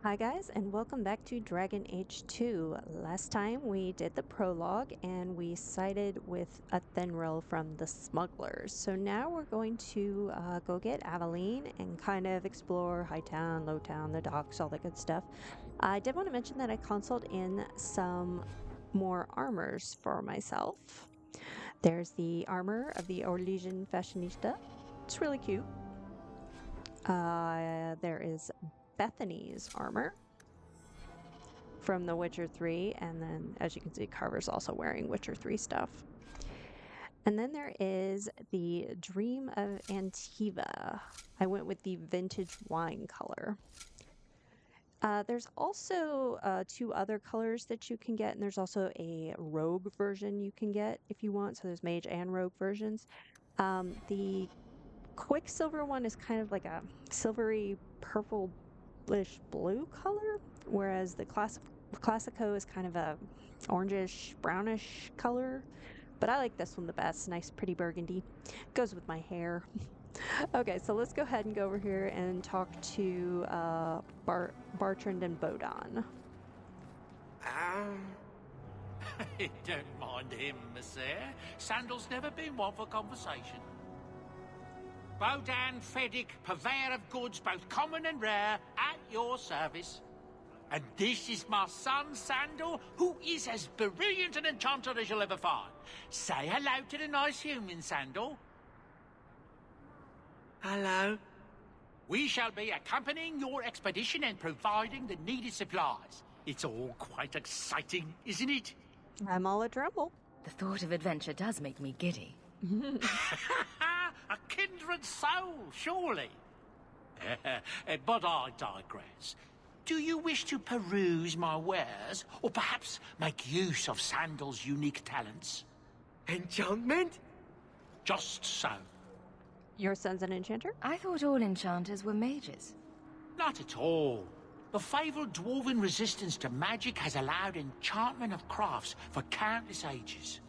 Hi guys, and welcome back to Dragon Age 2. Last time we did the prologue and we sided with Athenril from the smugglers. So now we're going to go get Aveline and kind of explore High Town, Low Town, the docks, all that good stuff. I did want to mention that I consulted in some more armors for myself. There's the armor of the Orlesian Fashionista. It's really cute. There is Bethany's armor from The Witcher 3, and then as you can see, Carver's also wearing Witcher 3 stuff. And then there is the Dream of Antiva. I went with the vintage wine color. There's also two other colors that you can get, and there's also a rogue version you can get if you want. So there's mage and rogue versions. The Quicksilver one is kind of like a silvery purplish blue color, whereas the Classico is kind of a orangish brownish color. But I like this one the best. Nice, pretty burgundy. Goes with my hair. Okay, so let's go ahead and go over here and talk to Bartrand and Bodon. Um, Don't mind him, monsieur. Sandal's never been one for conversation. Bodan Feddick, purveyor of goods both common and rare, at your service. And this is my son, Sandal, who is as brilliant an enchanter as you'll ever find. Say hello to the nice human, Sandal. Hello. We shall be accompanying your expedition and providing the needed supplies. It's all quite exciting, isn't it? I'm all a tremble. The thought of adventure does make me giddy. A kindred soul, surely. But I digress. Do you wish to peruse my wares, or perhaps make use of Sandal's unique talents? Enchantment? Just so. Your son's an enchanter? I thought all enchanters were mages. Not at all. The fabled dwarven resistance to magic has allowed enchantment of crafts for countless ages.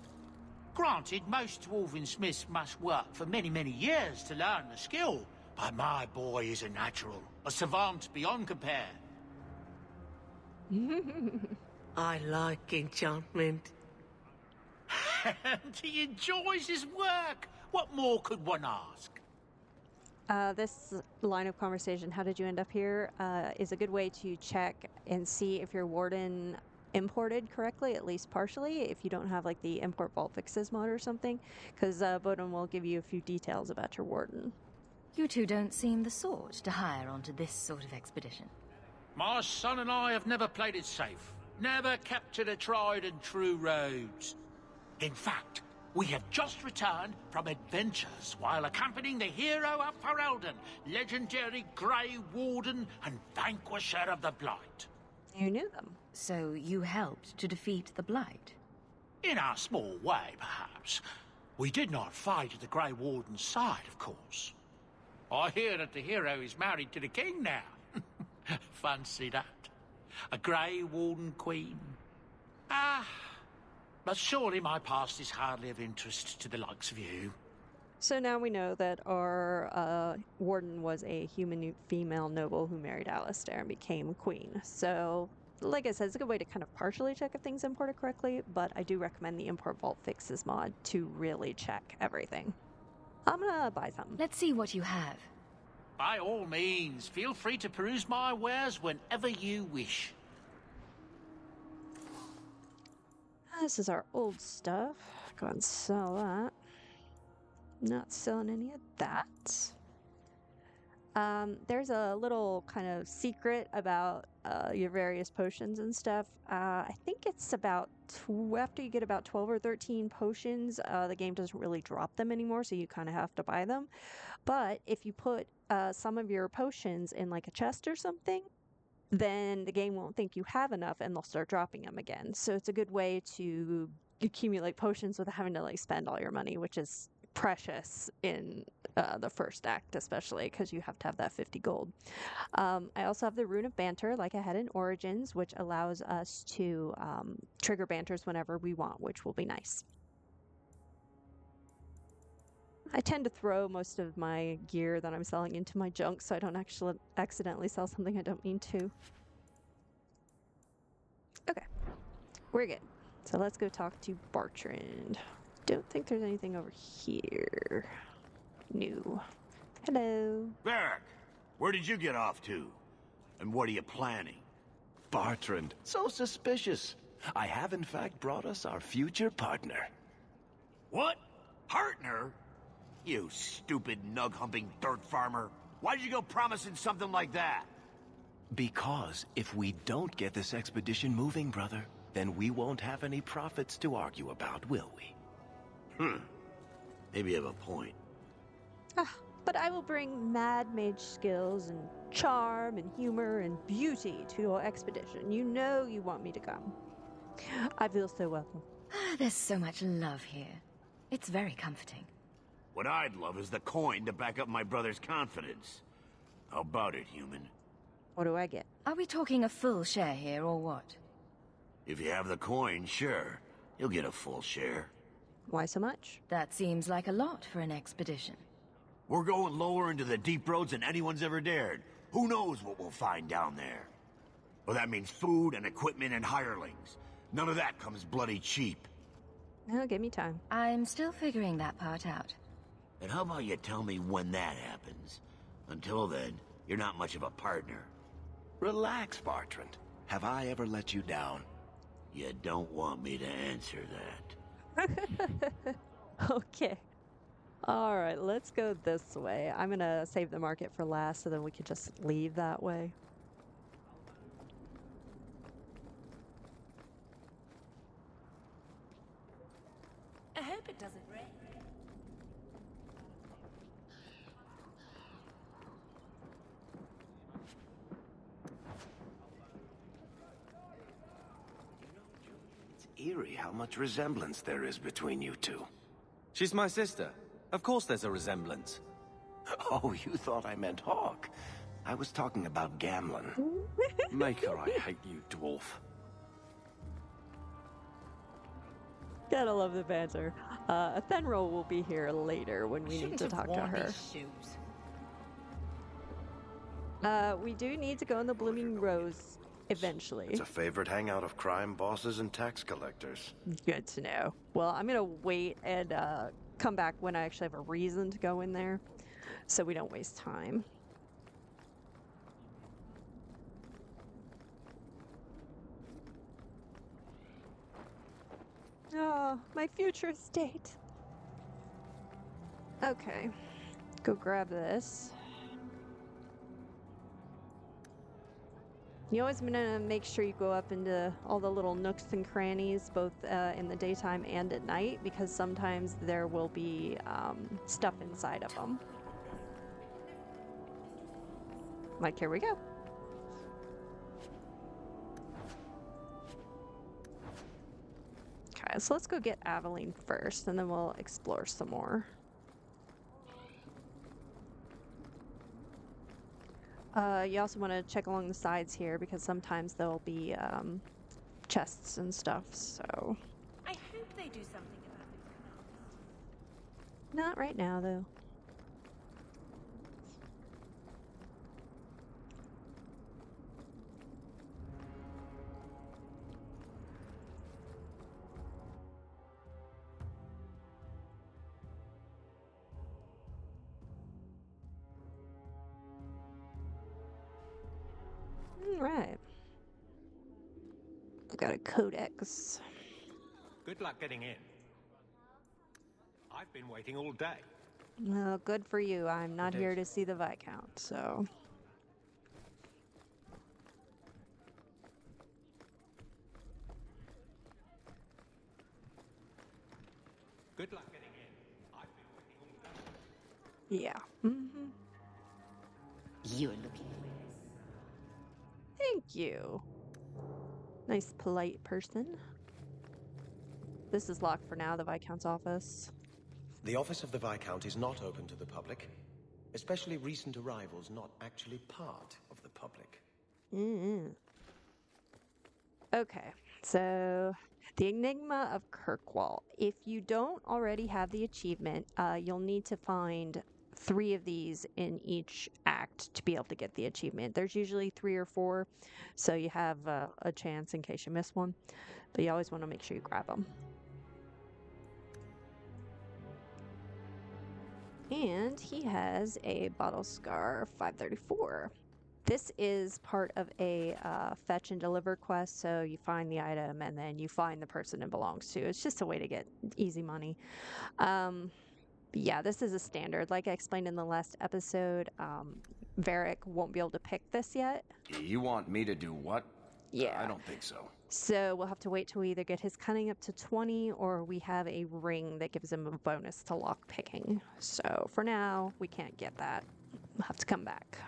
Granted, most dwarven smiths must work for many, many years to learn the skill, but my boy is a natural, a savant beyond compare. I like enchantment. And he enjoys his work. What more could one ask? This line of conversation, how did you end up here, is a good way to check and see if your warden imported correctly, at least partially, if you don't have like the import vault fixes mod or something, because Bodon will give you a few details about your warden. You two don't seem the sort to hire onto this sort of expedition. My son and I have never played it safe. Never kept to the tried and true roads. In fact, we have just returned from adventures while accompanying the hero of Ferelden, legendary Grey Warden and vanquisher of the Blight. You knew them. So you helped to defeat the Blight? In our small way, perhaps. We did not fight at the Grey Warden's side, of course. I hear that the hero is married to the king now. Fancy that. A Grey Warden queen. But surely my past is hardly of interest to the likes of you. So now we know that our warden was a human female noble who married Alistair and became queen. So, like I said, it's a good way to kind of partially check if things imported correctly, but I do recommend the import vault fixes mod to really check everything. I'm gonna buy some. Let's see what you have. By all means, feel free to peruse my wares whenever you wish. This is our old stuff. Go ahead and sell that. Not selling any of that. There's a little kind of secret about your various potions and stuff. I think it's about after you get about 12 or 13 potions, the game doesn't really drop them anymore, so you kind of have to buy them. But if you put some of your potions in like a chest or something, then the game won't think you have enough and they'll start dropping them again. So it's a good way to accumulate potions without having to like spend all your money, which is precious in the first act, especially because you have to have that 50 gold. I also have the Rune of Banter, like I had in Origins, which allows us to trigger banters whenever we want, which will be nice. I tend to throw most of my gear that I'm selling into my junk so I don't actually accidentally sell something I don't mean to. Okay, we're good. So let's go talk to Bartrand. Don't think there's anything over here. No. Hello. Varric, where did you get off to? And what are you planning? Bartrand, so suspicious. I have in fact brought us our future partner. What? Partner? You stupid nug-humping dirt farmer. Why did you go promising something like that? Because if we don't get this expedition moving, brother, then we won't have any profits to argue about, will we? Maybe you have a point. But I will bring mad mage skills and charm and humor and beauty to your expedition. You know you want me to come. I feel so welcome. There's so much love here. It's very comforting. What I'd love is the coin to back up my brother's confidence. How about it, human? What do I get? Are we talking a full share here, or what? If you have the coin, sure. You'll get a full share. Why so much? That seems like a lot for an expedition. We're going lower into the deep roads than anyone's ever dared. Who knows what we'll find down there? Well, that means food and equipment and hirelings. None of that comes bloody cheap. No, give me time. I'm still figuring that part out. And how about you tell me when that happens? Until then, you're not much of a partner. Relax, Bartrand. Have I ever let you down? You don't want me to answer that. Okay. All right, let's go this way. I'm gonna save the market for last so then we can just leave that way. I hope it doesn't rain. It's eerie how much resemblance there is between you two. She's my sister. Of course there's a resemblance. Oh, you thought I meant Hawk. I was talking about Gamlin. Maker, I hate you, dwarf. Gotta love the banter. Athenril will be here later when we need to talk to her. We do need to go in the Blooming Rose eventually. It's a favorite hangout of crime bosses and tax collectors. Good to know. Well, I'm gonna wait and come back when I actually have a reason to go in there, so we don't waste time. Oh, my future estate. Okay, go grab this. You always want to make sure you go up into all the little nooks and crannies, both in the daytime and at night, because sometimes there will be stuff inside of them. Like, here we go. Okay, so let's go get Aveline first, and then we'll explore some more. You also want to check along the sides here because sometimes there'll be chests and stuff, so... I hope they do something about this. Not right now, though. Right. I got a codex. Good luck getting in. I've been waiting all day. Well, good for you. I'm not here to see the Viscount, so... Good luck getting in. I've been waiting all day. Yeah. Mm-hmm. You're looking. Thank you. Nice, polite person. This is locked for now, the Viscount's office. The office of the Viscount is not open to the public, especially recent arrivals not actually part of the public. Okay, so the Enigma of Kirkwall. If you don't already have the achievement, you'll need to find 3 of these in each act to be able to get the achievement. There's usually 3 or 4, so you have a chance in case you miss one, but you always want to make sure you grab them. And he has a bottle scar 534. This is part of a fetch and deliver quest, so you find the item and then you find the person it belongs to. It's just a way to get easy money. Yeah, this is a standard. Like I explained in the last episode, Varric won't be able to pick this yet. You want me to do what? Yeah. I don't think so. So we'll have to wait till we either get his cunning up to 20 or we have a ring that gives him a bonus to lock picking. So for now, we can't get that. We'll have to come back.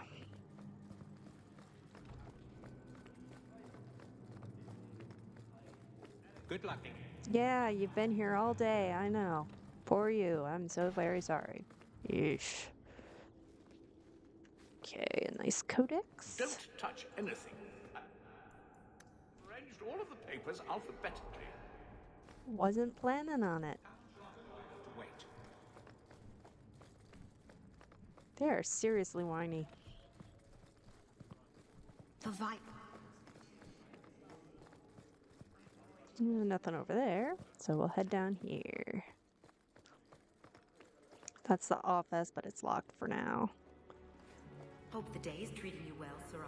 Good luck. Yeah, you've been here all day. I know. Poor you. I'm so very sorry. Yeesh. Okay, a nice codex. Don't touch anything. Arranged all of the papers alphabetically. Wasn't planning on it. Wait. They are seriously whiny. The Viper. Nothing over there, so we'll head down here. That's the office, but it's locked for now. Hope the day is treating you well, Sarah.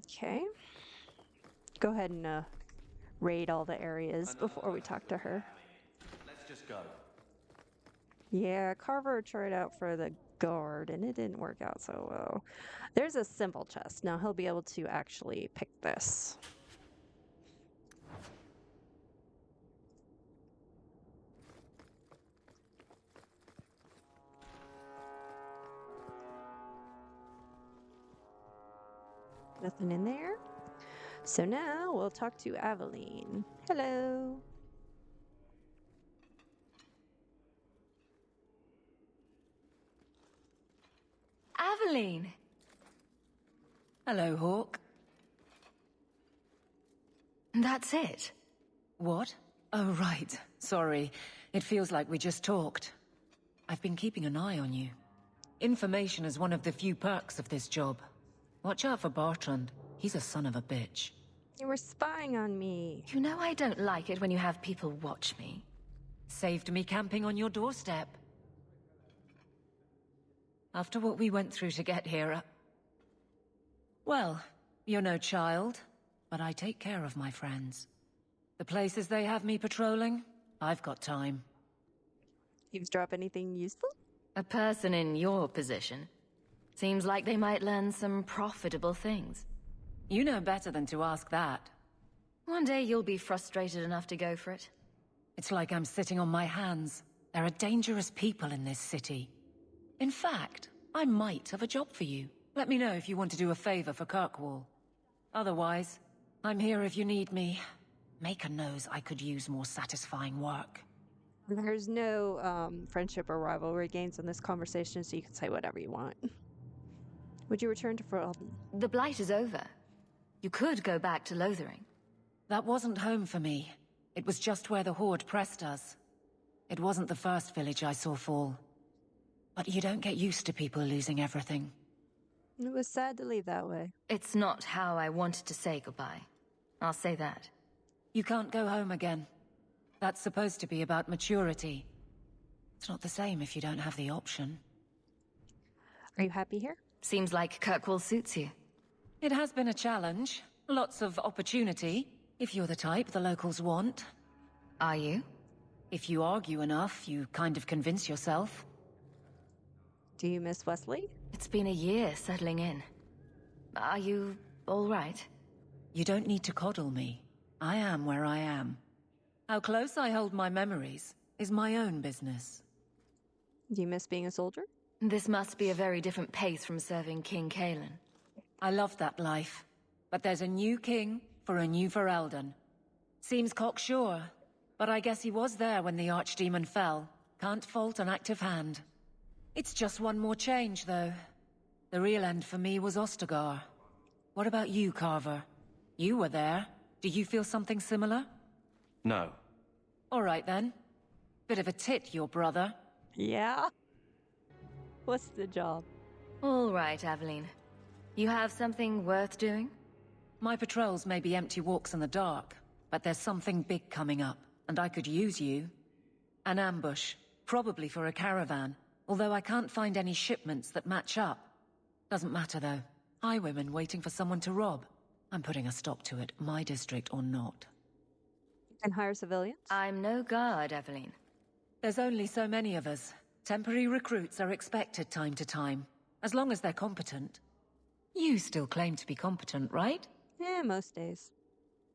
Okay. Go ahead and raid all the areas before we talk to her. Let's just go. Yeah, Carver tried out for the guard and it didn't work out so well. There's a simple chest. Now he'll be able to actually pick this. Nothing in there. So now we'll talk to Aveline. Hello. Aveline! Hello, Hawk. That's it? What? Oh, right. Sorry. It feels like we just talked. I've been keeping an eye on you. Information is one of the few perks of this job. Watch out for Bartrand. He's a son of a bitch. You were spying on me. You know I don't like it when you have people watch me. Saved me camping on your doorstep. After what we went through to get here, well, you're no child, but I take care of my friends. The places they have me patrolling, I've got time. Eavesdrop anything useful? A person in your position. Seems like they might learn some profitable things. You know better than to ask that. One day you'll be frustrated enough to go for it. It's like I'm sitting on my hands. There are dangerous people in this city. In fact, I might have a job for you. Let me know if you want to do a favor for Kirkwall. Otherwise, I'm here if you need me. Maker knows I could use more satisfying work. There's no friendship or rivalry gains in this conversation, so you can say whatever you want. Would you return to Ferelden? The Blight is over. You could go back to Lothering. That wasn't home for me. It was just where the Horde pressed us. It wasn't the first village I saw fall. But you don't get used to people losing everything. It was sad to leave that way. It's not how I wanted to say goodbye. I'll say that. You can't go home again. That's supposed to be about maturity. It's not the same if you don't have the option. Are you happy here? Seems like Kirkwall suits you. It has been a challenge. Lots of opportunity, if you're the type the locals want. Are you? If you argue enough, you kind of convince yourself. Do you miss Wesley? It's been a year settling in. Are you all right? You don't need to coddle me. I am where I am. How close I hold my memories is my own business. Do you miss being a soldier? This must be a very different pace from serving King Kalen. I love that life, but there's a new king for a new Ferelden. Seems cocksure, but I guess he was there when the Archdemon fell. Can't fault an active hand. It's just one more change, though. The real end for me was Ostagar. What about you, Carver? You were there. Do you feel something similar? No. All right, then. Bit of a tit, your brother. Yeah? What's the job? All right, Aveline. You have something worth doing? My patrols may be empty walks in the dark, but there's something big coming up, and I could use you. An ambush, probably for a caravan, although I can't find any shipments that match up. Doesn't matter, though. Highwaymen waiting for someone to rob. I'm putting a stop to it, my district or not. You can hire civilians? I'm no guard, Aveline. There's only so many of us. Temporary recruits are expected time to time, as long as they're competent. You still claim to be competent, right? Yeah, most days.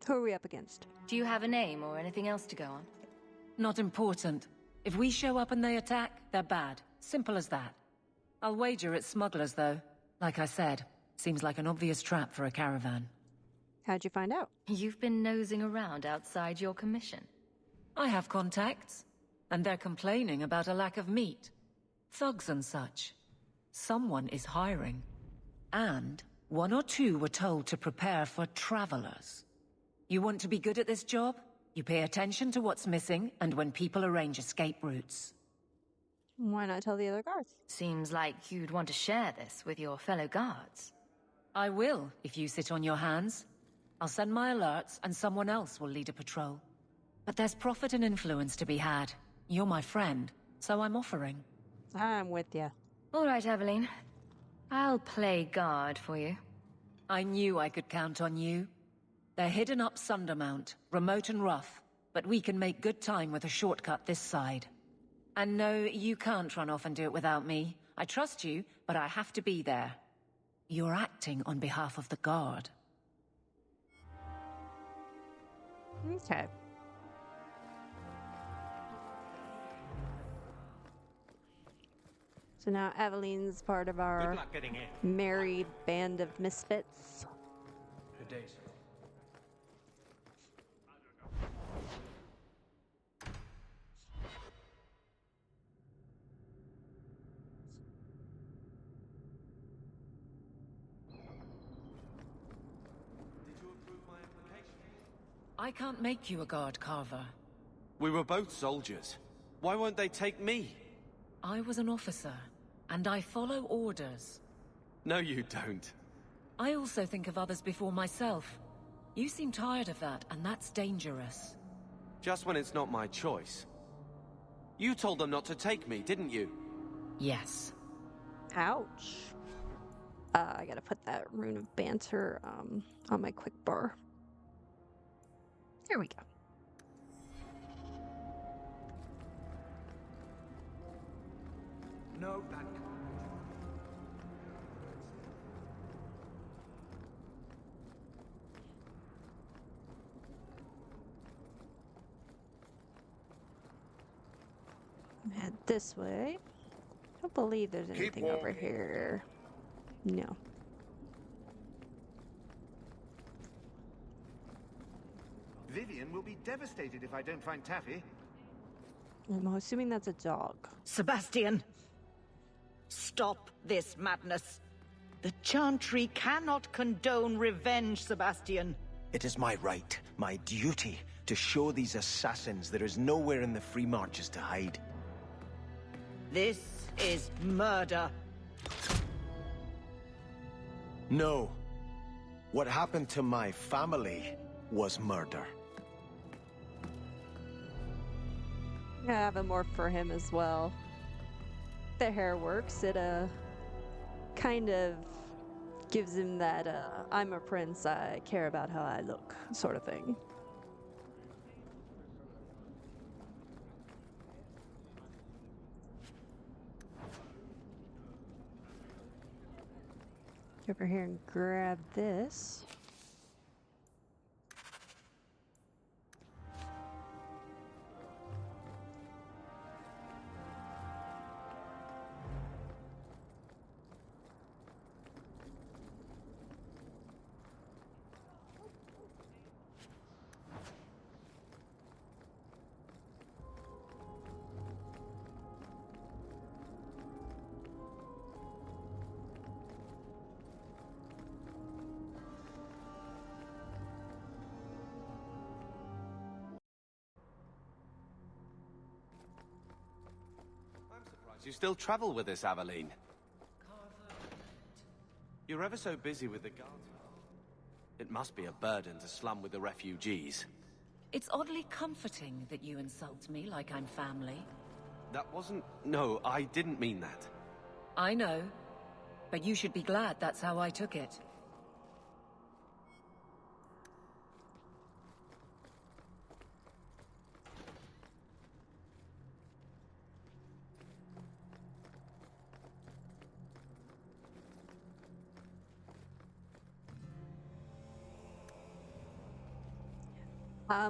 Who are we up against? Do you have a name or anything else to go on? Not important. If we show up and they attack, they're bad. Simple as that. I'll wager it's smugglers, though. Like I said, seems like an obvious trap for a caravan. How'd you find out? You've been nosing around outside your commission. I have contacts, and they're complaining about a lack of meat. Thugs and such. Someone is hiring. And one or two were told to prepare for travelers. You want to be good at this job? You pay attention to what's missing, and when people arrange escape routes. Why not tell the other guards? Seems like you'd want to share this with your fellow guards. I will, if you sit on your hands. I'll send my alerts, and someone else will lead a patrol. But there's profit and influence to be had. You're my friend, so I'm offering. I'm with you. All right, Aveline. I'll play guard for you. I knew I could count on you. They're hidden up Sundermount, remote and rough, but we can make good time with a shortcut this side. And no, you can't run off and do it without me. I trust you, but I have to be there. You're acting on behalf of the Guard. Okay. So now Aveline's part of Good our luck getting in. merry band of misfits. Good day, sir. I can't make you a Guard, Carver. We were both soldiers. Why won't they take me? I was an officer, and I follow orders. No, you don't. I also think of others before myself. You seem tired of that, and that's dangerous. Just when it's not my choice. You told them not to take me, didn't you? Yes. Ouch. I gotta put that rune of banter on my quick bar. Here we go. No, that. Head this way. I don't believe there's anything over walking. here. No. Vivian will be devastated if I don't find Taffy. I'm assuming that's a dog. Sebastian! Stop this madness. The Chantry cannot condone revenge, Sebastian. It is my right, my duty, to show these assassins there is nowhere in the Free Marches to hide. This is murder. No. What happened to my family was murder. I have a morph for him as well. The hair works. It kind of gives him that I'm a prince, I care about how I look sort of thing. Go over here and grab this. you still travel with us, Aveline? You're ever so busy with the guards. It must be a burden to slum with the refugees. It's oddly comforting that you insult me like I'm family. That wasn't... No, I didn't mean that. I know, but you should be glad that's how I took it.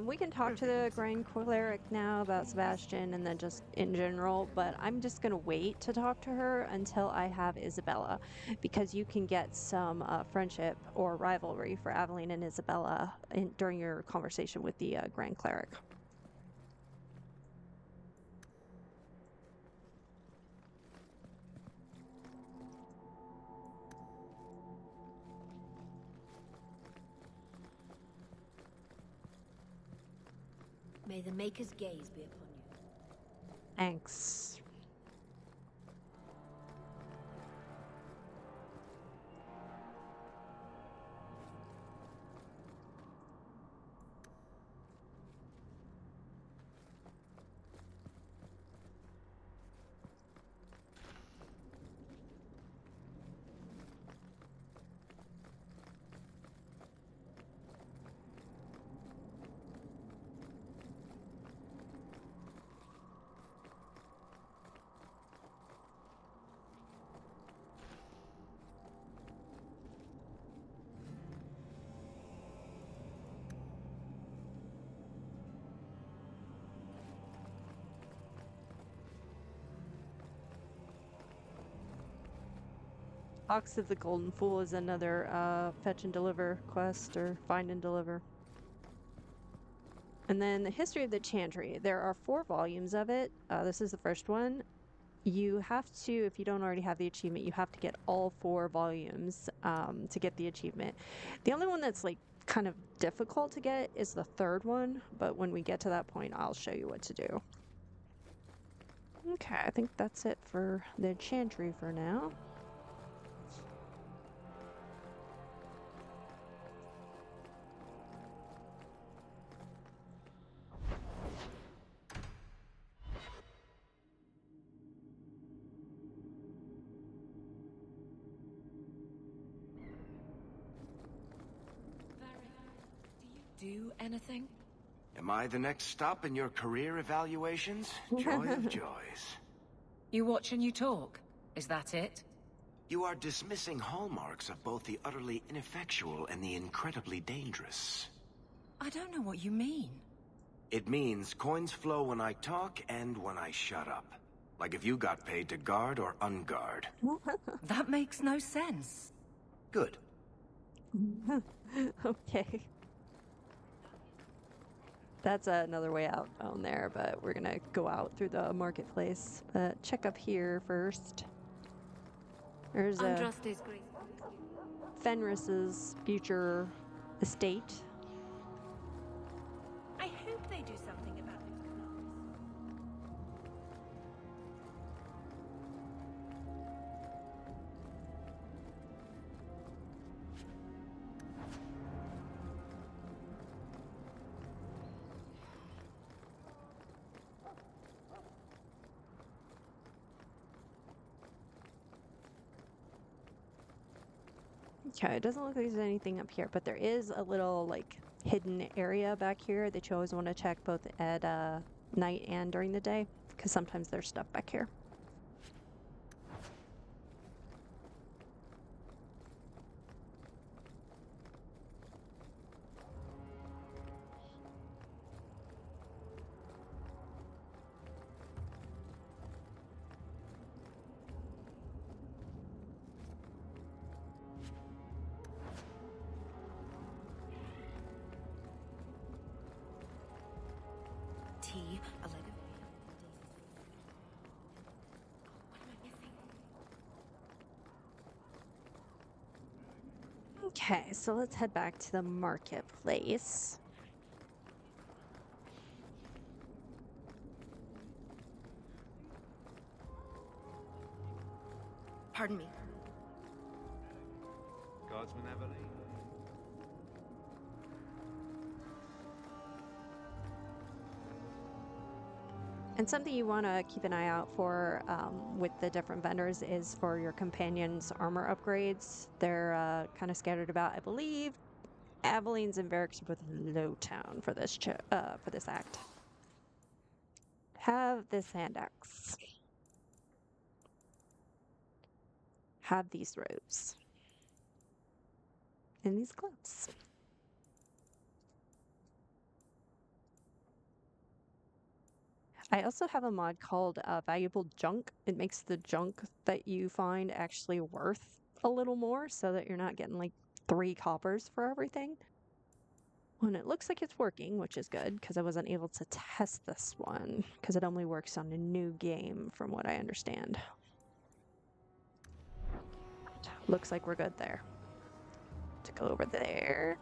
We can talk to the Grand Cleric now about Sebastian and then just in general, but I'm just going to wait to talk to her until I have Isabella, because you can get some friendship or rivalry for Aveline and Isabella during your conversation with the Grand Cleric. May the Maker's gaze be upon you. Thanks. Ox of the Golden Fool is another fetch and deliver quest, or find and deliver. And then the history of the Chantry. There are 4 volumes of it. This is the first one. You have to, if you don't already have the achievement, you have to get all 4 volumes to get the achievement. The only one that's like kind of difficult to get is the 3rd one, but when we get to that point, I'll show you what to do. Okay, I think that's it for the Chantry for now. Do anything? Am I the next stop in your career evaluations? Joy of joys. You watch and you talk. Is that it? You are dismissing hallmarks of both the utterly ineffectual and the incredibly dangerous. I don't know what you mean. It means coins flow when I talk and when I shut up. Like if you got paid to guard or unguard. That makes no sense. Good. Okay. That's another way out down there, but we're gonna go out through the marketplace. Check up here first. There's Fenris's future estate. I hope they do something about those canals. Okay, it doesn't look like there's anything up here, but there is a little like hidden area back here that you always want to check both at night and during the day, because sometimes there's stuff back here. Tea, a leg of... Okay, so let's head back to the marketplace. Pardon me. Guardsman Aveline. And something you want to keep an eye out for with the different vendors is for your companions' armor upgrades. They're kind of scattered about, I believe. Aveline's in barracks with Lowtown for this act. Have this hand axe. Have these robes. And these gloves. I also have a mod called Valuable Junk. It makes the junk that you find actually worth a little more so that you're not getting like 3 coppers for everything. And it looks like it's working, which is good because I wasn't able to test this one because it only works on a new game from what I understand. Looks like we're good there. To go over there.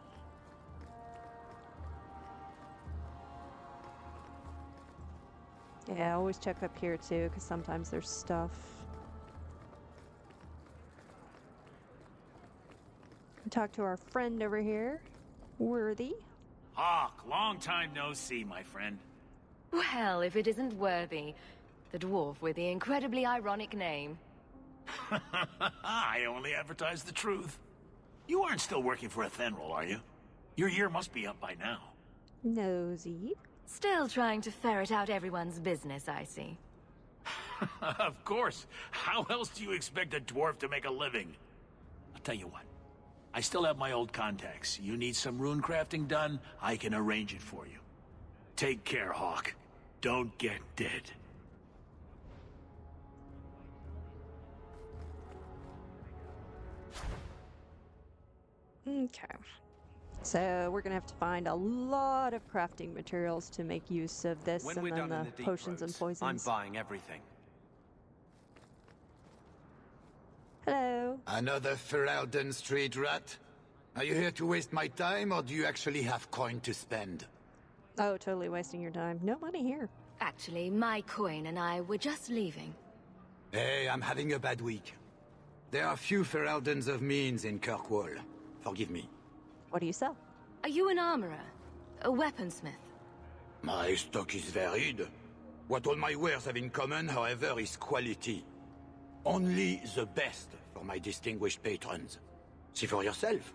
Yeah, always check up here too, because sometimes there's stuff. Talk to our friend over here, Worthy. Hawk, long time no see, my friend. Well, if it isn't Worthy, the dwarf with the incredibly ironic name. I only advertise the truth. You aren't still working for Athenril, are you? Your year must be up by now. Nosy. Still trying to ferret out everyone's business, I see. Of course. How else do you expect a dwarf to make a living? I'll tell you what. I still have my old contacts. You need some rune crafting done, I can arrange it for you. Take care, Hawk. Don't get dead. Okay. So we're gonna have to find a lot of crafting materials to make use of this When and we're then done in the the deep potions and roads, poisons. I'm buying everything. Hello. Another Ferelden street rat? Are you here to waste my time, or do you actually have coin to spend? Oh, totally wasting your time. No money here. Actually, my coin and I were just leaving. Hey, I'm having a bad week. There are few Fereldens of means in Kirkwall. Forgive me. What do you sell? Are you an armorer? A weaponsmith? My stock is varied. What all my wares have in common, however, is quality. Only the best for my distinguished patrons. See for yourself.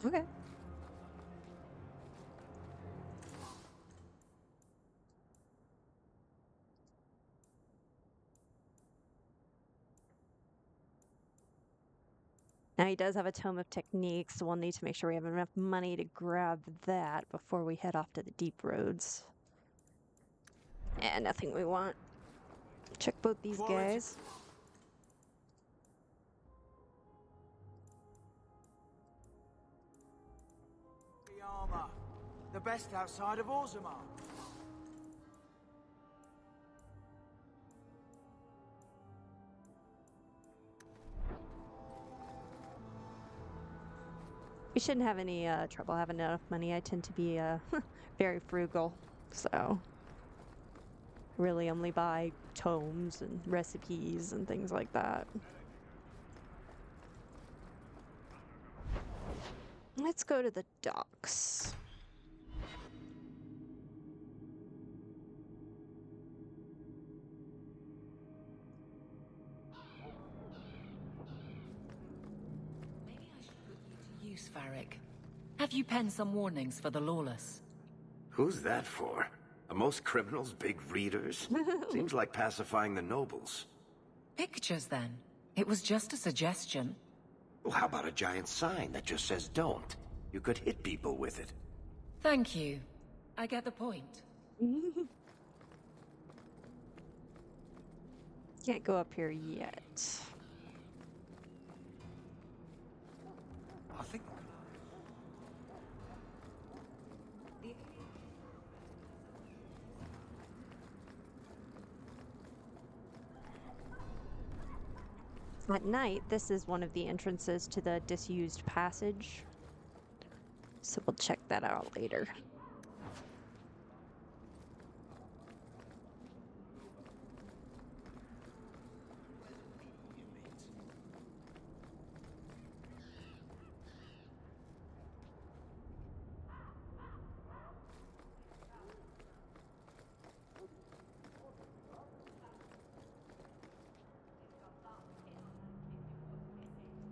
Okay. Now he does have a Tome of Techniques, so we'll need to make sure we have enough money to grab that before we head off to the deep roads. And nothing we want. Check both these guys. The armor. The best outside of Orzammar. We shouldn't have any trouble having enough money. I tend to be very frugal, so really only buy tomes and recipes and things like that. Let's go to the docks. Use Varric. Have you penned some warnings for the lawless? Who's that for? Are most criminals big readers? Seems like pacifying the nobles. Pictures, then. It was just a suggestion. Well, how about a giant sign that just says don't? You could hit people with it. Thank you. I get the point. Can't go up here yet. I think. At night, this is one of the entrances to the disused passage. So we'll check that out later.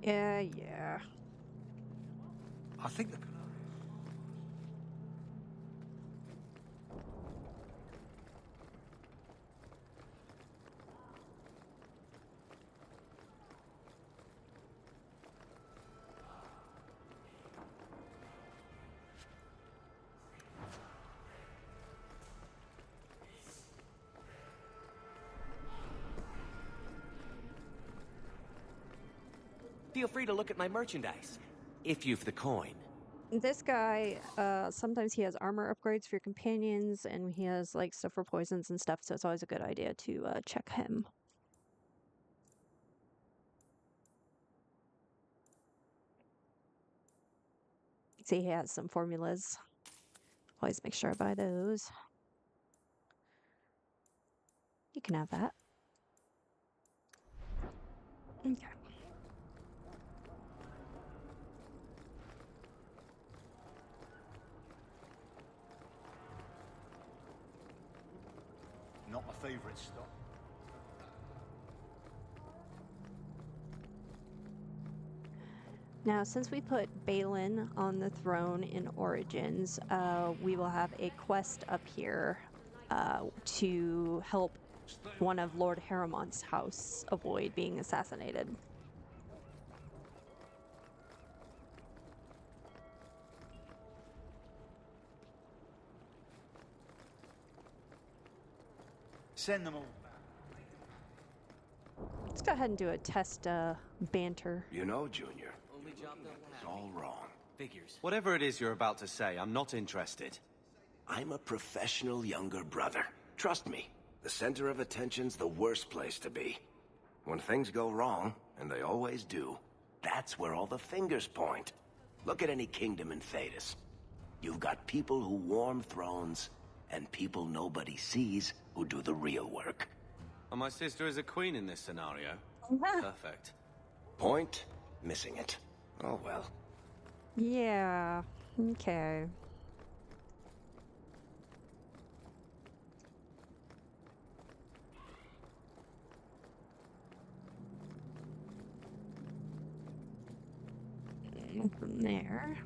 Yeah. I think the... Feel free to look at my merchandise, if you've the coin. This guy, sometimes he has armor upgrades for your companions, and he has like stuff for poisons and stuff, so it's always a good idea to check him. See, he has some formulas. Always make sure I buy those. You can have that. Okay. Not my favorite stop. Now, since we put Balin on the throne in Origins, we will have a quest up here to help one of Lord Harriman's house avoid being assassinated. Send them all. Let's go ahead and do a test banter. You know, Junior, it's all wrong. Figures. Whatever it is you're about to say, I'm not interested. I'm a professional younger brother. Trust me, the center of attention's the worst place to be. When things go wrong, and they always do, that's where all the fingers point. Look at any kingdom in Thedas. You've got people who warm thrones, and people nobody sees who do the real work. And my sister is a queen in this scenario. Perfect. Point, missing it. Oh well. Yeah, okay. And from there.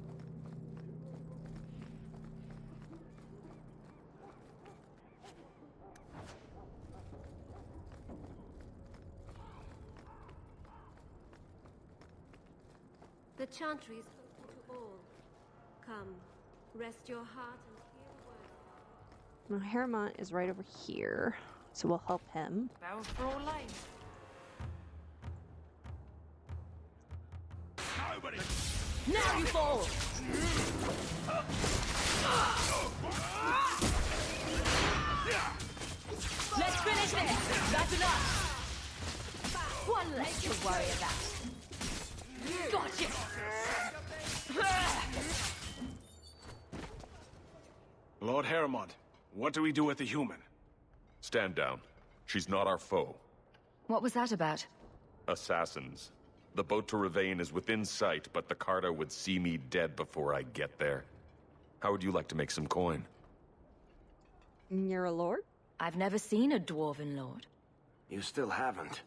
The chantry is open to all. Come, rest your heart and hear the word. Now, Harriman is right over here, so we'll help him. Bow for all life. Nobody! Now you fall! Let's finish this! That's enough! One less to worry about. Gotcha! Lord Harriman, what do we do with the human? Stand down. She's not our foe. What was that about? Assassins. The boat to Ravane is within sight, but the carta would see me dead before I get there. How would you like to make some coin? You're a lord? I've never seen a dwarven lord. You still haven't.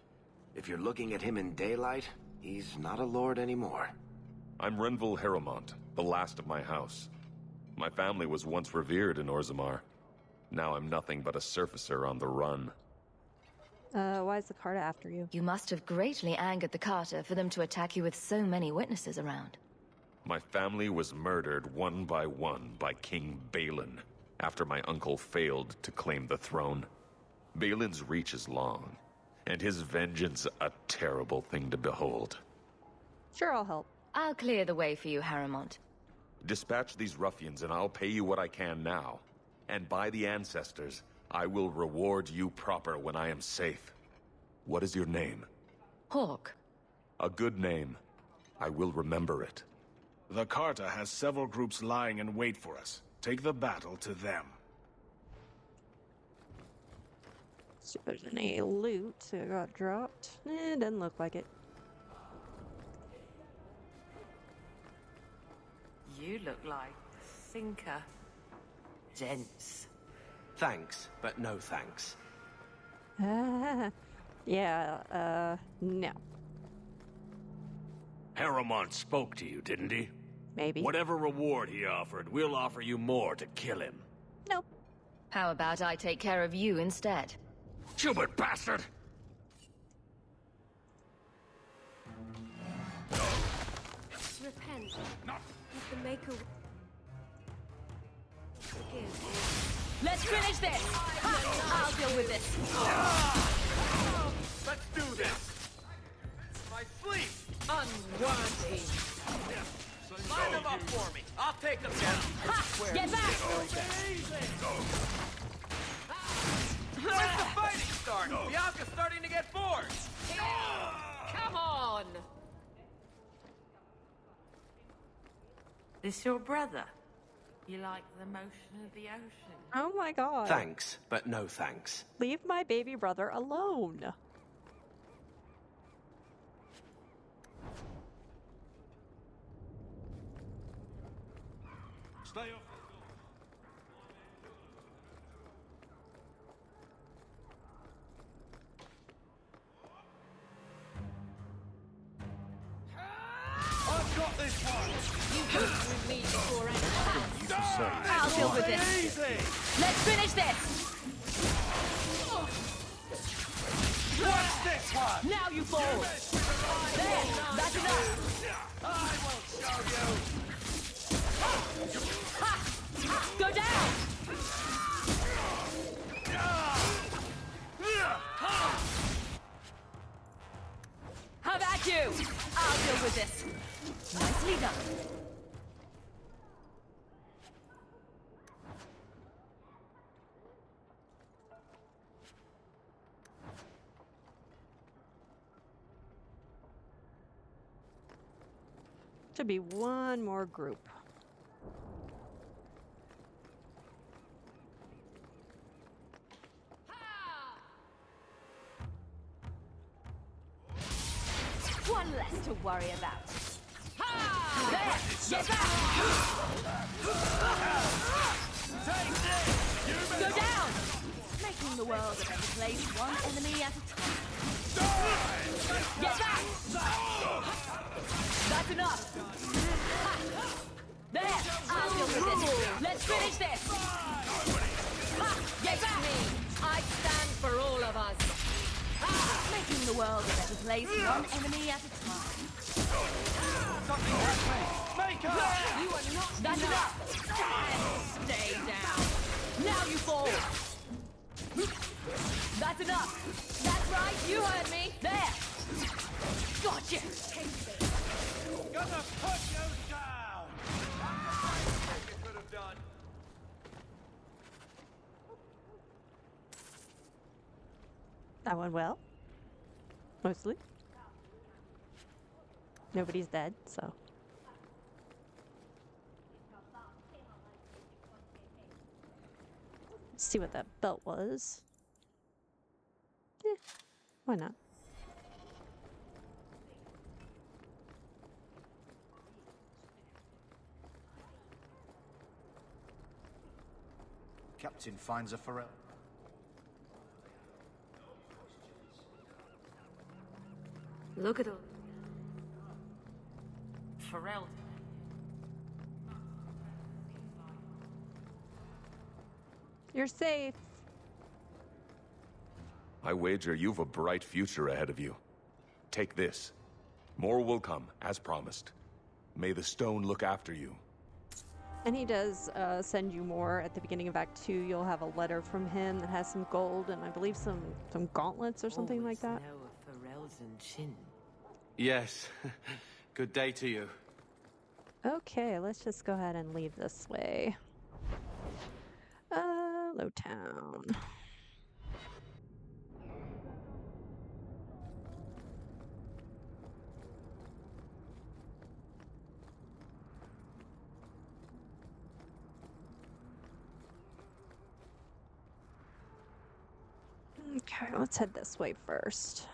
If you're looking at him in daylight, he's not a lord anymore. I'm Renville Harrimont, the last of my house. My family was once revered in Orzammar. Now I'm nothing but a surfacer on the run. Why is the carta after you? You must have greatly angered the carta for them to attack you with so many witnesses around. My family was murdered one by King Balin, after my uncle failed to claim the throne. Balin's reach is long, and his vengeance a terrible thing to behold. Sure, I'll help. I'll clear the way for you, Harrimont. Dispatch these ruffians and I'll pay you what I can now. And by the ancestors, I will reward you proper when I am safe. What is your name? Hawk. A good name. I will remember it. The Carta has several groups lying in wait for us. Take the battle to them. So there's any loot that got dropped. It doesn't look like it. You look like a thinker. Dense. Thanks, but no thanks. Yeah, no. Harriman spoke to you, didn't he? Maybe. Whatever reward he offered, we'll offer you more to kill him. Nope. How about I take care of you instead? Stupid bastard! Repent. If the Maker forgive. Let's finish this! Ha! I'll deal with this. Let's do this! My sleep! Unworthy. Line them up for me. I'll take them down. Ha! Get back! Where's the fighting start? Bianca's starting to get bored. Come on! This your brother? You like the motion of the ocean? Oh my god. Thanks, but no thanks. Leave my baby brother alone. Stay off. I've got this one! You go through me before anything. I'll deal with this. Easy! Let's finish this! What's this one? Now you fall! There! That's enough! I will show you! Ha! Go down! How about you? I'll deal with this. Nicely done. Should be one more group. One less to worry about. There! Get back! Go down! Making the world a better place, one enemy at a time. Get back! That's enough! There! I'll deal with this. Let's finish this! Get back! I stand for all of us. Making the world a better place, one enemy at a time. Something happening! Make up! You are not. That's enough! And stay down. Now you fall! That's enough! That's right, you heard me! There! Gotcha! Gonna put you down! You could have done. That went well. Mostly. Nobody's dead, so. Let's see what that belt was. Eh, why not? Captain finds a Pharrell. Look at all. Pharrell. You're safe. I wager you've a bright future ahead of you. Take this. More will come, as promised. May the stone look after you. And he does send you more at the beginning of Act 2. You'll have a letter from him that has some gold and I believe some gauntlets or something like that. Know of Pharrell's and Chin. Yes. Good day to you. Okay, let's just go ahead and leave this way. Lowtown. Okay, let's head this way first.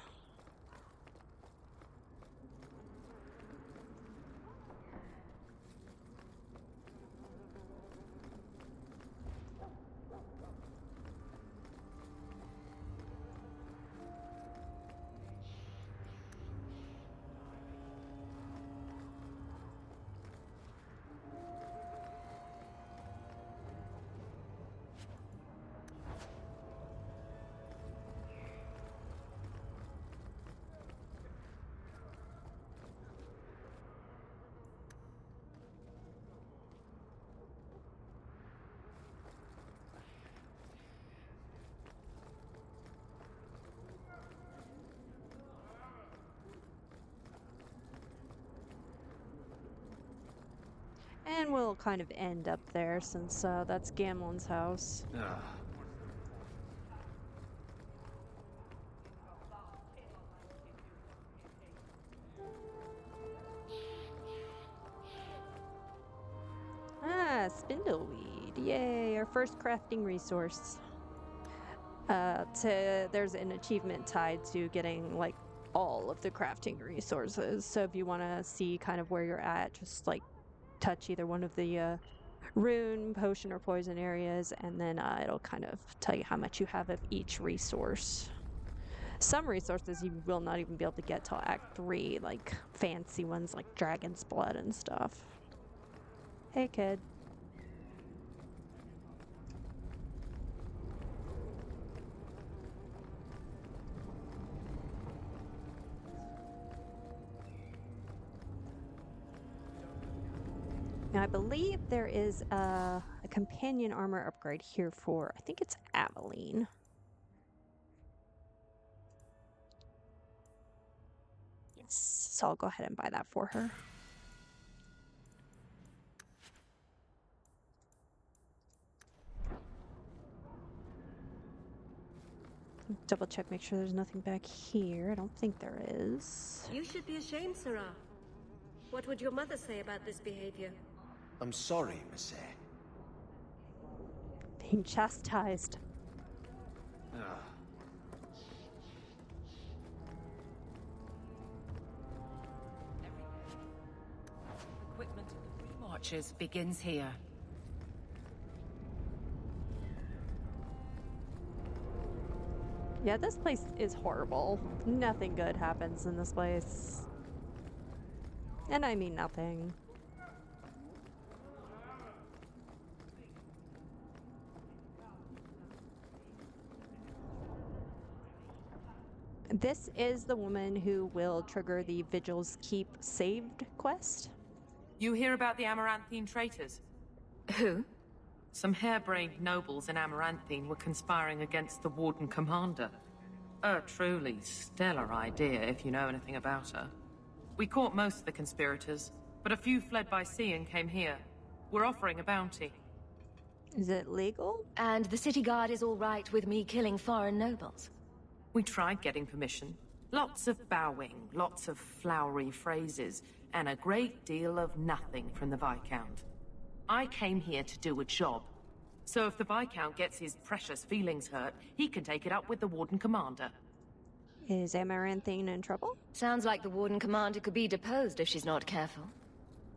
And we'll kind of end up there since that's Gamlen's house. Ah, spindleweed. Yay, our first crafting resource. There's an achievement tied to getting like all of the crafting resources. So if you want to see kind of where you're at, just like touch either one of the rune, potion, or poison areas, and then it'll kind of tell you how much you have of each resource. Some resources you will not even be able to get till Act 3, like fancy ones like Dragon's Blood and stuff. Hey, kid. Now, I believe there is a companion armor upgrade here for, I think it's Aveline. Yes, so I'll go ahead and buy that for her. Double check, make sure there's nothing back here. I don't think there is. You should be ashamed, Sarah. What would your mother say about this behavior? I'm sorry, Messé. Being chastised. Equipment in the marches begins here. Yeah, this place is horrible. Nothing good happens in this place. And I mean nothing. This is the woman who will trigger the Vigil's Keep Saved quest. You hear about the Amaranthine traitors? Who? Some harebrained nobles in Amaranthine were conspiring against the Warden Commander. A truly stellar idea, if you know anything about her. We caught most of the conspirators, but a few fled by sea and came here. We're offering a bounty. Is it legal? And the city guard is all right with me killing foreign nobles? We tried getting permission. Lots of bowing, lots of flowery phrases, and a great deal of nothing from the Viscount. I came here to do a job. So if the Viscount gets his precious feelings hurt, he can take it up with the Warden Commander. Is Amaranthine in trouble? Sounds like the Warden Commander could be deposed if she's not careful.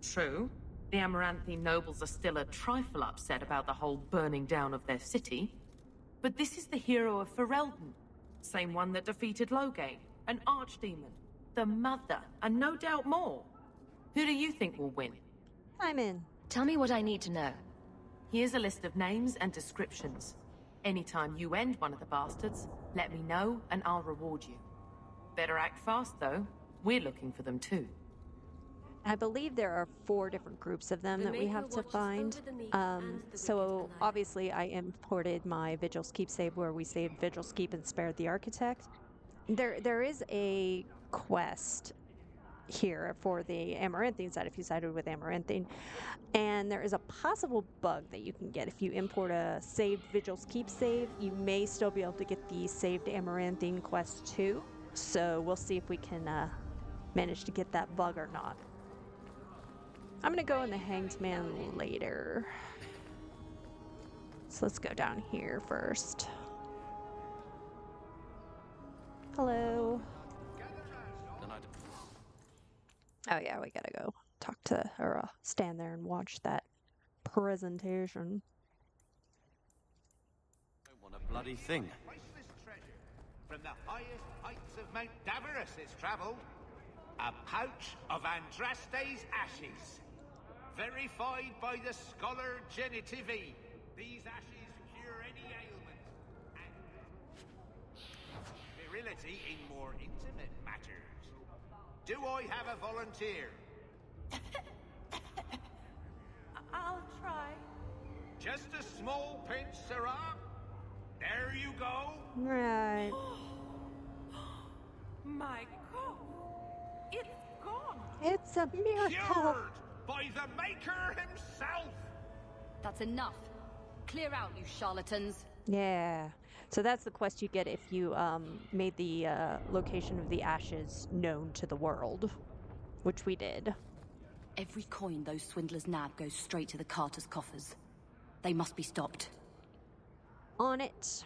True. The Amaranthine nobles are still a trifle upset about the whole burning down of their city. But this is the hero of Ferelden. Same one that defeated Loghain, an archdemon, the Mother, and no doubt more. Who do you think will win? I'm in. Tell me what I need to know. Here's a list of names and descriptions. Anytime you end one of the bastards, let me know and I'll reward you. Better act fast, though. We're looking for them too. I believe there are 4 different groups of them that we have to find. So obviously I imported my Vigil's Keep save where we saved Vigil's Keep and spared the Architect. There is a quest here for the Amaranthine side if you sided with Amaranthine. And there is a possible bug that you can get if you import a saved Vigil's Keep save. You may still be able to get the saved Amaranthine quest too. So we'll see if we can manage to get that bug or not. I'm gonna go in the Hanged Man later. So let's go down here first. Hello. Oh yeah, we gotta go talk to, or stand there and watch that presentation. Don't want a bloody thing. Priceless treasure from the highest heights of Mount Davarus it's travelled. A pouch of Andraste's ashes. Verified by the scholar Genitivi. These ashes cure any ailment and virility in more intimate matters. Do I have a volunteer? I'll try. Just a small pinch, Sarah. There you go. Right. My God, it's gone. It's a miracle. Cured. by the Maker himself! That's enough. Clear out, you charlatans. Yeah. So that's the quest you get if you made the location of the ashes known to the world, which we did. Every coin those swindlers nab goes straight to the carter's coffers. They must be stopped. On it.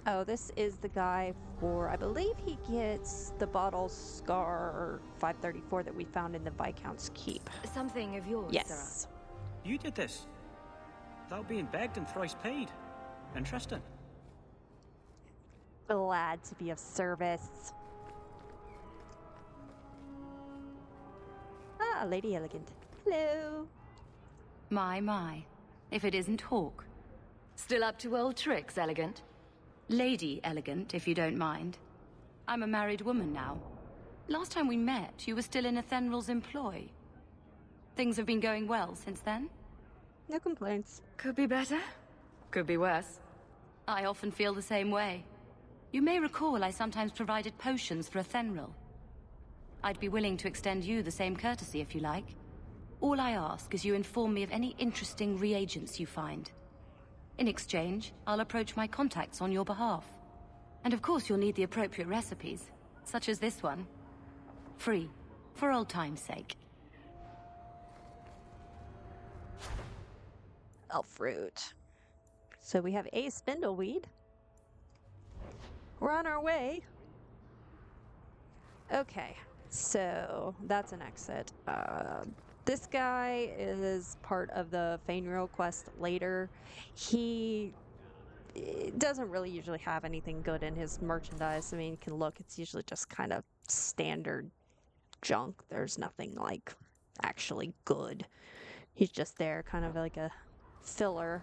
Oh, this is the guy for, I believe he gets the bottle scar 534 that we found in the Viscount's Keep. Something of yours, Yes. Sarah. You did this. Without being begged and thrice paid. Interesting. Glad to be of service. Ah, Lady Elegant. Hello. My. If it isn't Hawk. Still up to old tricks, Elegant? Lady Elegant, if you don't mind. I'm a married woman now. Last time we met, you were still in Athenral's employ. Things have been going well since then? No complaints. Could be better. Could be worse. I often feel the same way. You may recall I sometimes provided potions for Athenral. I'd be willing to extend you the same courtesy if you like. All I ask is you inform me of any interesting reagents you find. In exchange, I'll approach my contacts on your behalf. And of course you'll need the appropriate recipes, such as this one. Free, for old time's sake. Fruit. So we have a spindleweed. We're on our way. Okay, so that's an exit. This guy is part of the Fainreal quest later. He doesn't really usually have anything good in his merchandise. I mean, you can look, it's usually just kind of standard junk. There's nothing like actually good. He's just there, kind of like a filler.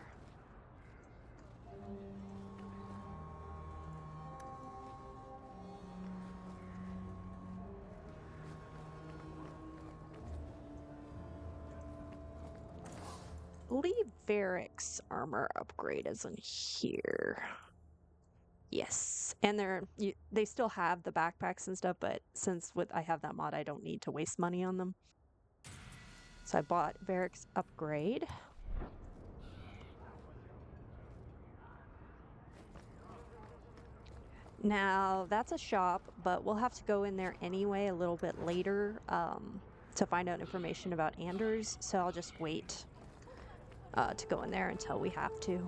Believe Varric's armor upgrade is in here. Yes, and they still have the backpacks and stuff, but since I have that mod, I don't need to waste money on them. So I bought Varric's upgrade. Now, that's a shop, but we'll have to go in there anyway a little bit later to find out information about Anders, so I'll just wait to go in there until we have to.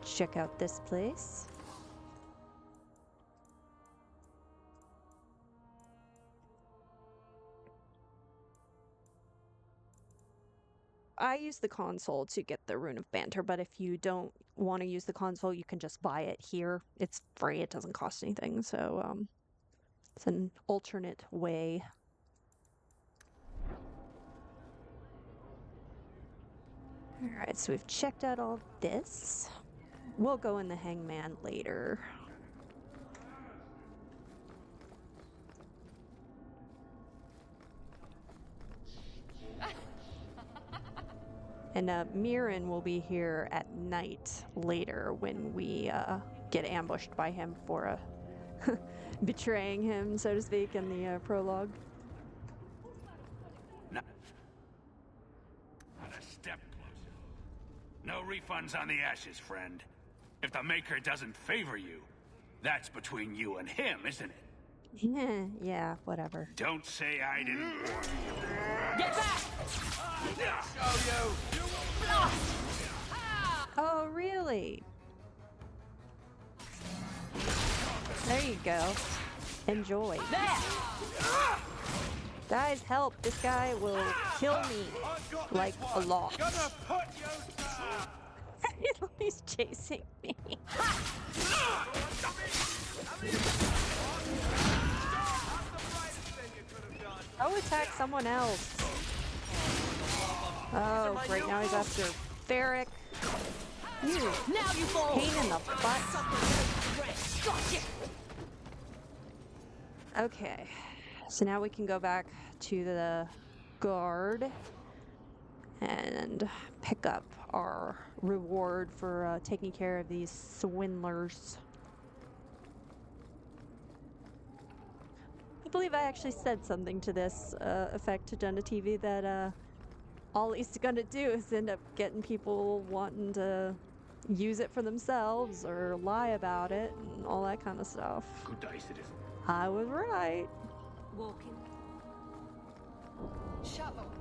Check out this place. I use the console to get the Rune of Banter, but if you don't want to use the console, you can just buy it here. It's free, it doesn't cost anything, so it's an alternate way. Alright, so we've checked out all this. We'll go in the Hangman later. And Mirren will be here at night later when we get ambushed by him for betraying him, so to speak, in the prologue. Not a step closer. No refunds on the ashes, friend. If the Maker doesn't favor you, that's between you and him, isn't it? Yeah, whatever. Don't say I didn't warn you. Get back! Show you! Oh, really? There you go. Enjoy. Guys, help. This guy will kill me. Like, a lot. He's chasing me. Go attack someone else. Oh, great. Now he's after Varric. Now you fall. Pain in the butt. Okay. So now we can go back to the guard and pick up our reward for taking care of these swindlers. I believe I actually said something to this effect to Jenna TV that all he's gonna do is end up getting people wanting to use it for themselves or lie about it and all that kind of stuff. Good day, citizen. I was right. Walking. Shut up.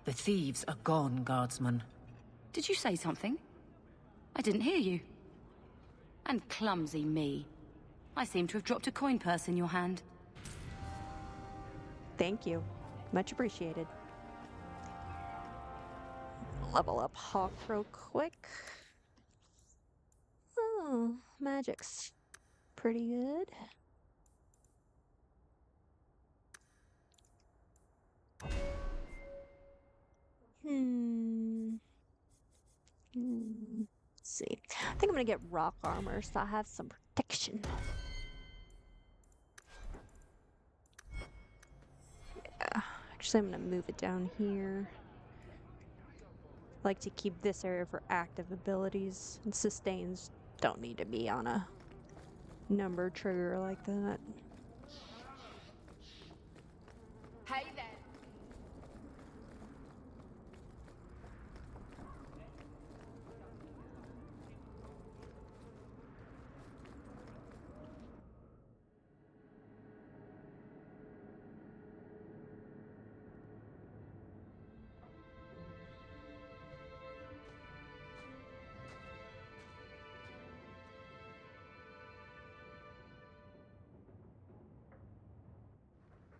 The thieves are gone, guardsman. Did you say something? I didn't hear you. And clumsy me. I seem to have dropped a coin purse in your hand. Thank you. Much appreciated. Level up Hawk real quick. Oh, magic's pretty good. Let's see. I think I'm gonna get rock armor so I have some protection. Yeah. Actually, I'm gonna move it down here. I like to keep this area for active abilities. And sustains don't need to be on a number trigger like that. Hey there.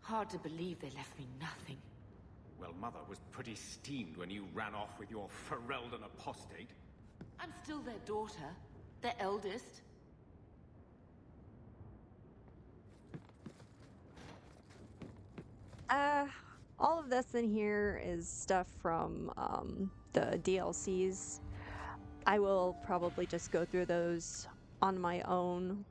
Hard to believe they left me nothing. Well, Mother was pretty steamed when you ran off with your Ferelden apostate. I'm still their daughter, their eldest. All of this in here is stuff from the DLCs. I will probably just go through those on my own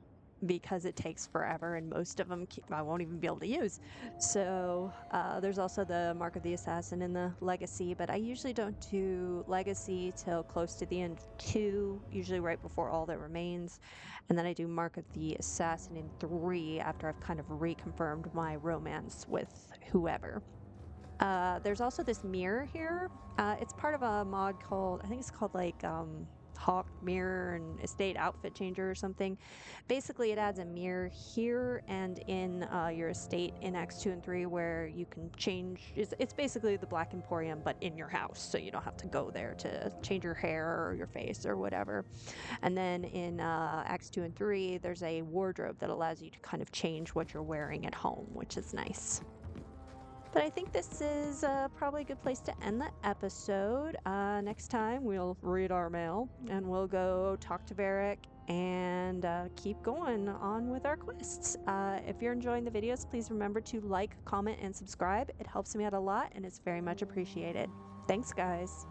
because it takes forever and most of them I won't even be able to use. So there's also the Mark of the Assassin and the Legacy, but I usually don't do Legacy till close to the end of 2, usually right before All That Remains. And then I do Mark of the Assassin in 3 after I've kind of reconfirmed my romance with whoever. There's also this mirror here. It's part of a mod called, I think it's called like Hawk Mirror and Estate Outfit Changer or something. Basically, it adds a mirror here and in your estate in Acts 2 and 3 where you can change. It's basically the Black Emporium, but in your house, so you don't have to go there to change your hair or your face or whatever. And then in Acts 2 and 3, there's a wardrobe that allows you to kind of change what you're wearing at home, which is nice. But I think this is probably a good place to end the episode. Next time, we'll read our mail, and we'll go talk to Varric and keep going on with our quests. If you're enjoying the videos, please remember to like, comment, and subscribe. It helps me out a lot, and it's very much appreciated. Thanks, guys.